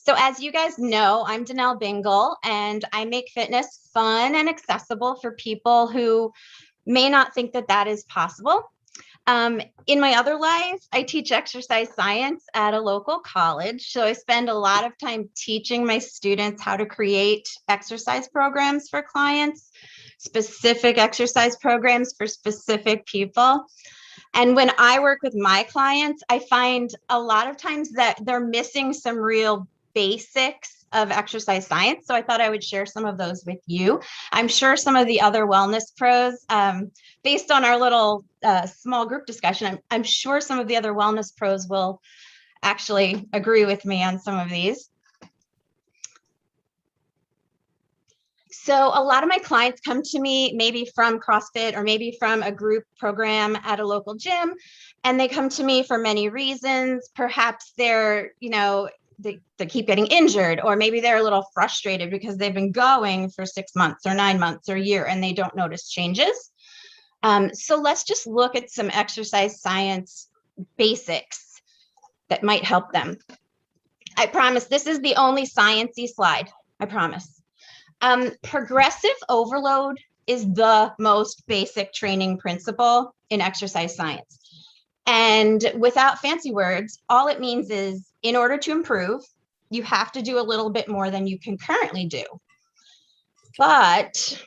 So as you guys know, I'm Denel Bingle, and I make fitness fun and accessible for people who may not think that that is possible. In my other life, I teach exercise science at a local college. So I spend a lot of time teaching my students how to create exercise programs for clients, specific exercise programs for specific people. And when I work with my clients, I find a lot of times that they're missing some real basics of exercise science. So I thought I would share some of those with you. I'm sure some of the other wellness pros, based on our little small group discussion, I'm sure some of the other wellness pros will actually agree with me on some of these. So a lot of my clients come to me maybe from CrossFit or maybe from a group program at a local gym, and they come to me for many reasons. Perhaps they're, they keep getting injured, or maybe they're a little frustrated because they've been going for 6 months or 9 months or a year and they don't notice changes. So let's just look at some exercise science basics that might help them. I promise this is the only sciencey slide, I promise. Progressive overload is the most basic training principle in exercise science. And without fancy words, all it means is in order to improve, you have to do a little bit more than you can currently do. But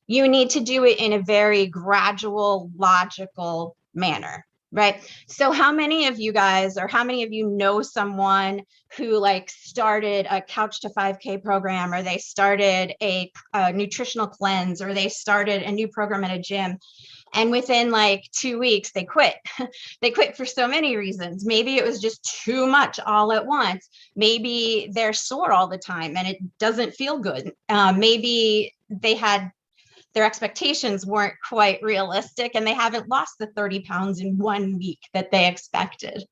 you need to do it in a very gradual, logical manner, right? So how many of you guys, or how many of you know someone who like started a couch to 5K program, or they started a nutritional cleanse, or they started a new program at a gym, and within like 2 weeks they quit? They quit for so many reasons. Maybe it was just too much all at once. Maybe they're sore all the time and it doesn't feel good. Maybe their expectations weren't quite realistic and they haven't lost the 30 pounds in 1 week that they expected.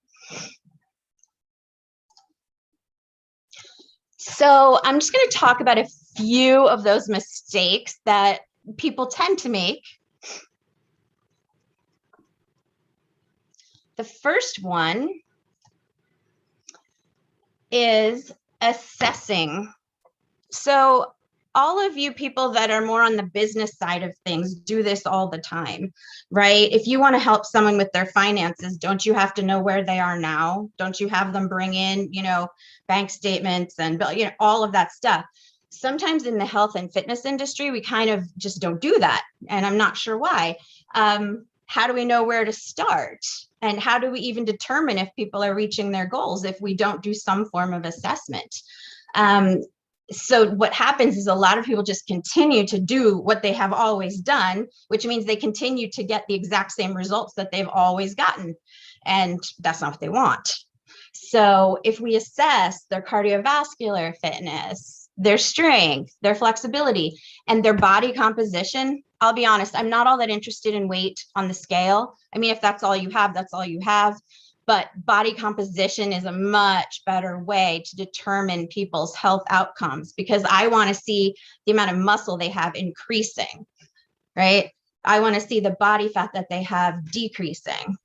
So I'm just going to talk about a few of those mistakes that people tend to make. The first one is assessing. So all of you people that are more on the business side of things do this all the time, right? If you want to help someone with their finances, don't you have to know where they are now? Don't you have them bring in, bank statements and, all of that stuff? Sometimes in the health and fitness industry, we kind of just don't do that. And I'm not sure why. How do we know where to start? And how do we even determine if people are reaching their goals if we don't do some form of assessment? So what happens is a lot of people just continue to do what they have always done, which means they continue to get the exact same results that they've always gotten. And that's not what they want. So if we assess their cardiovascular fitness, their strength, their flexibility, and their body composition, I'll be honest, I'm not all that interested in weight on the scale. I mean, if that's all you have, that's all you have. But body composition is a much better way to determine people's health outcomes, because I want to see the amount of muscle they have increasing, right? I want to see the body fat that they have decreasing.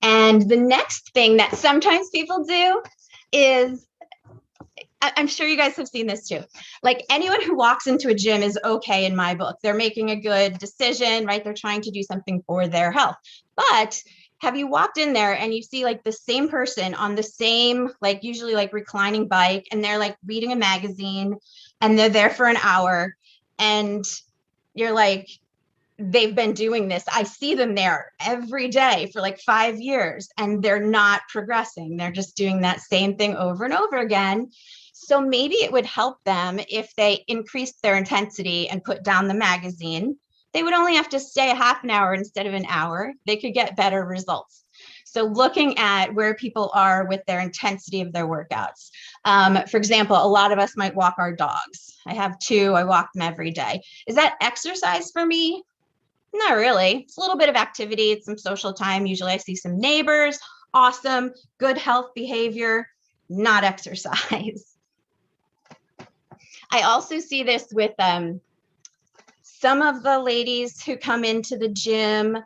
And the next thing that sometimes people do is, I'm sure you guys have seen this too. Like anyone who walks into a gym is okay in my book. They're making a good decision, right? They're trying to do something for their health. But have you walked in there and you see like the same person on the same, like usually like reclining bike, and they're like reading a magazine and they're there for an hour, and you're like, they've been doing this. I see them there every day for like 5 years and they're not progressing. They're just doing that same thing over and over again. So maybe it would help them if they increased their intensity and put down the magazine. They would only have to stay a half an hour instead of an hour. They could get better results. So looking at where people are with their intensity of their workouts. For example, a lot of us might walk our dogs. I have 2, I walk them every day. Is that exercise for me? Not really. It's a little bit of activity. It's some social time. Usually I see some neighbors. Awesome. Good health behavior, not exercise. I also see this with some of the ladies who come into the gym.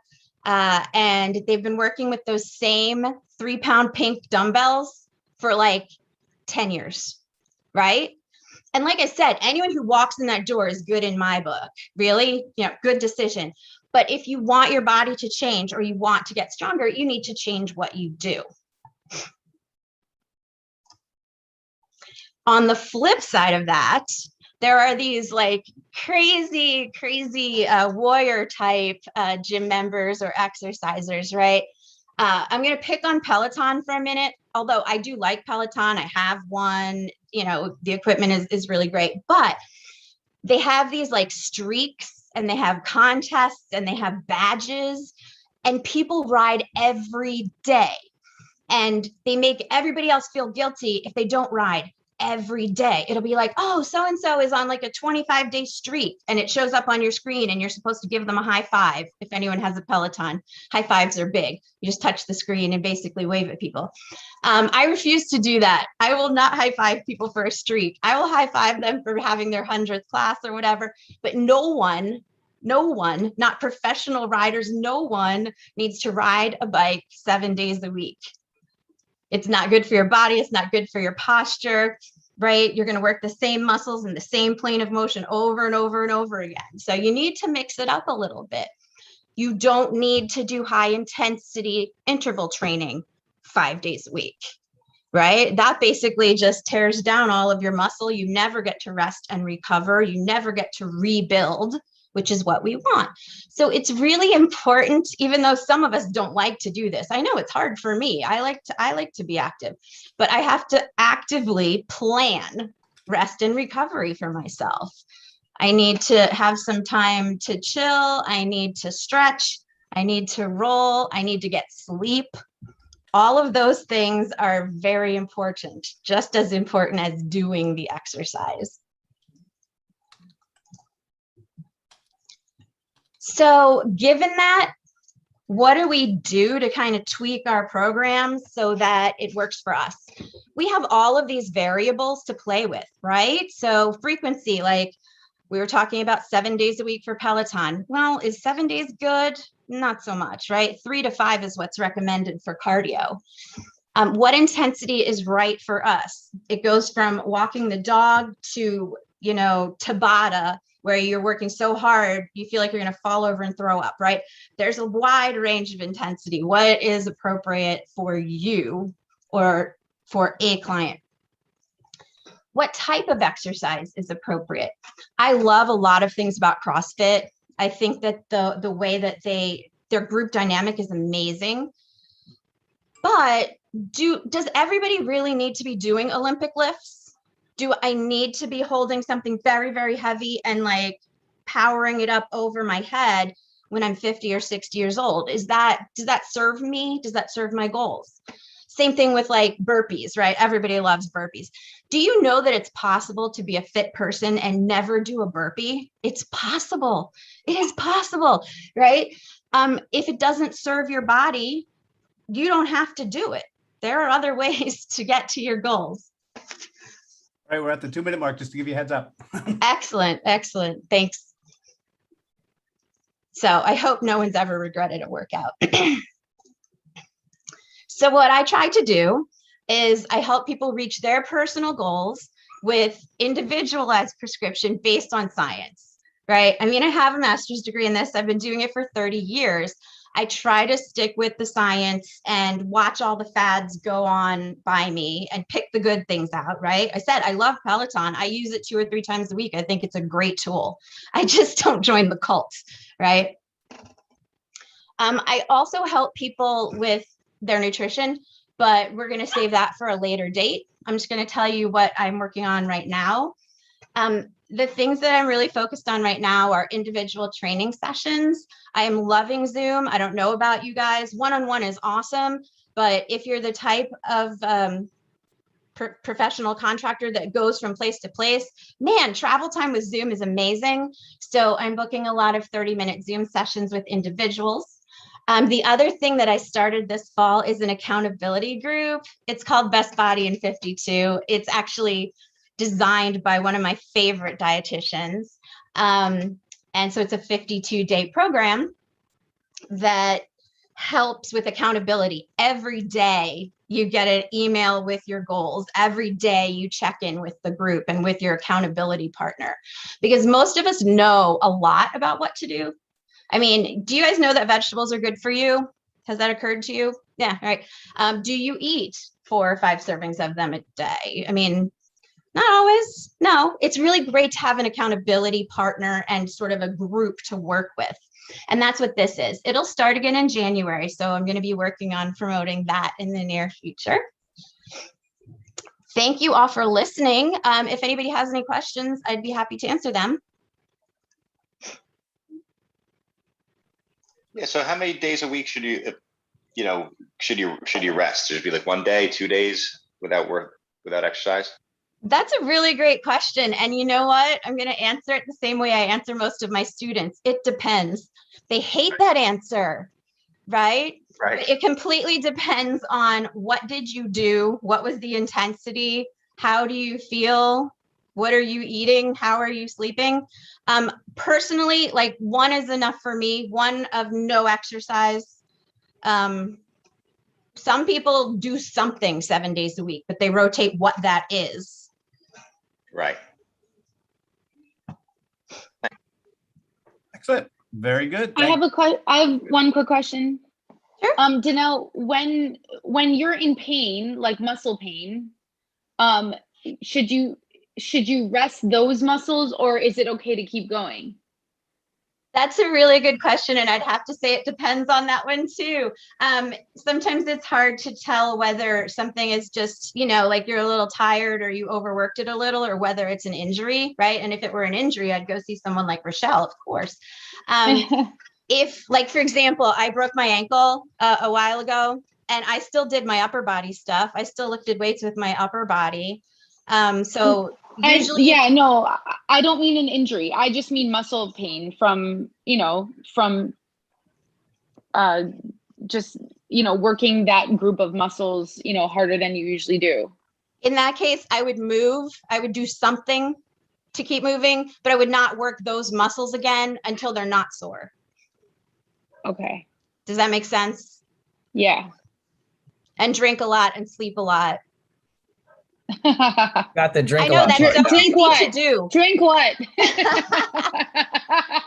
And they've been working with those same 3-pound pink dumbbells for like 10 years, right? And like I said, anyone who walks in that door is good in my book, really, good decision. But if you want your body to change or you want to get stronger, you need to change what you do. On the flip side of that, there are these like crazy warrior type gym members or exercisers, right? I'm going to pick on Peloton for a minute, although I do like Peloton. I have one, the equipment is really great, but they have these like streaks and they have contests and they have badges, and people ride every day, and they make everybody else feel guilty if they don't ride every day. It'll be like, oh, so-and-so is on like a 25-day streak, and it shows up on your screen, and you're supposed to give them a high five. If anyone has a Peloton, high fives are big. You just touch the screen and basically wave at people. I refuse to do that. I will not high five people for a streak. I will high five them for having their 100th class or whatever, but no one, not professional riders, no one needs to ride a bike 7 days a week. It's not good for your body. It's not good for your posture, right? You're going to work the same muscles in the same plane of motion over and over and over again. So you need to mix it up a little bit. You don't need to do high intensity interval training 5 days a week, right? That basically just tears down all of your muscle. You never get to rest and recover. You never get to rebuild, which is what we want. So it's really important, even though some of us don't like to do this. I know it's hard for me. I like to be active, but I have to actively plan rest and recovery for myself. I need to have some time to chill. I need to stretch. I need to roll. I need to get sleep. All of those things are very important, just as important as doing the exercise. So given that, what do we do to kind of tweak our programs so that it works for us? We have all of these variables to play with, right? So frequency, like we were talking about 7 days a week for Peloton. Well, is 7 days good? Not so much, right? 3 to 5 is what's recommended for cardio. What intensity is right for us? It goes from walking the dog to, Tabata, where you're working so hard, you feel like you're going to fall over and throw up, right? There's a wide range of intensity. What is appropriate for you or for a client? What type of exercise is appropriate? I love a lot of things about CrossFit. I think that the way that their group dynamic is amazing. But does everybody really need to be doing Olympic lifts? Do I need to be holding something very, very heavy and like powering it up over my head when I'm 50 or 60 years old? Does that serve me? Does that serve my goals? Same thing with like burpees, right? Everybody loves burpees. Do you know that it's possible to be a fit person and never do a burpee? It's possible. It is possible, right? If it doesn't serve your body, you don't have to do it. There are other ways to get to your goals. All right, we're at the 2-minute mark, just to give you a heads up. Excellent. Thanks. So I hope no one's ever regretted a workout. So what I try to do is I help people reach their personal goals with individualized prescription based on science, right? I mean, I have a master's degree in this. I've been doing it for 30 years. I try to stick with the science and watch all the fads go on by me and pick the good things out, right? I said, I love Peloton. I use it 2 or 3 times a week. I think it's a great tool. I just don't join the cult, right? I also help people with their nutrition, but we're going to save that for a later date. I'm just going to tell you what I'm working on right now. The things that I'm really focused on right now are individual training sessions. I am loving Zoom. I don't know about you guys. One-on-one is awesome, but if you're the type of professional contractor that goes from place to place, man, travel time with Zoom is amazing. So I'm booking a lot of 30-minute Zoom sessions with individuals. The other thing that I started this fall is an accountability group. It's called Best Body in 52. It's actually designed by one of my favorite dietitians. And so it's a 52-day program that helps with accountability. Every day you get an email with your goals. Every day you check in with the group and with your accountability partner, because most of us know a lot about what to do. I mean, do you guys know that vegetables are good for you? Has that occurred to you? Yeah, right. Do you eat 4 or 5 servings of them a day? I mean, not always. No, it's really great to have an accountability partner and sort of a group to work with. And that's what this is. It'll start again in January. So I'm going to be working on promoting that in the near future. Thank you all for listening. If anybody has any questions, I'd be happy to answer them. Yeah. So how many days a week should you, should you rest? Should it be like 1 day, 2 days without work, without exercise? That's a really great question. And you know what? I'm going to answer it the same way I answer most of my students. It depends. They hate that answer, right? Right. It completely depends on what did you do? What was the intensity? How do you feel? What are you eating? How are you sleeping? Personally, like 1 is enough for me. 1 of no exercise. Some people do something 7 days a week, but they rotate what that is. Right. Excellent. Very good. I have one quick question. Sure. Denel, when you're in pain, like muscle pain, should you rest those muscles, or is it okay to keep going? That's a really good question. And I'd have to say it depends on that one too. Sometimes it's hard to tell whether something is just, like you're a little tired or you overworked it a little, or whether it's an injury, right? And if it were an injury, I'd go see someone like Rochelle, of course. If, like, for example, I broke my ankle a while ago and I still did my upper body stuff. I still lifted weights with my upper body. So usually, no, I don't mean an injury. I just mean muscle pain from just, working that group of muscles, harder than you usually do. In that case, I would move. I would do something to keep moving, but I would not work those muscles again until they're not sore. Okay. Does that make sense? Yeah. And drink a lot and sleep a lot. Got the drink. I know that's so Drink easy what? to do. Drink what?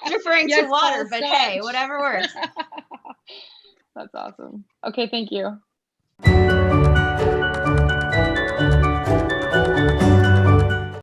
Referring to water, but hey, whatever works. That's awesome. Okay, thank you.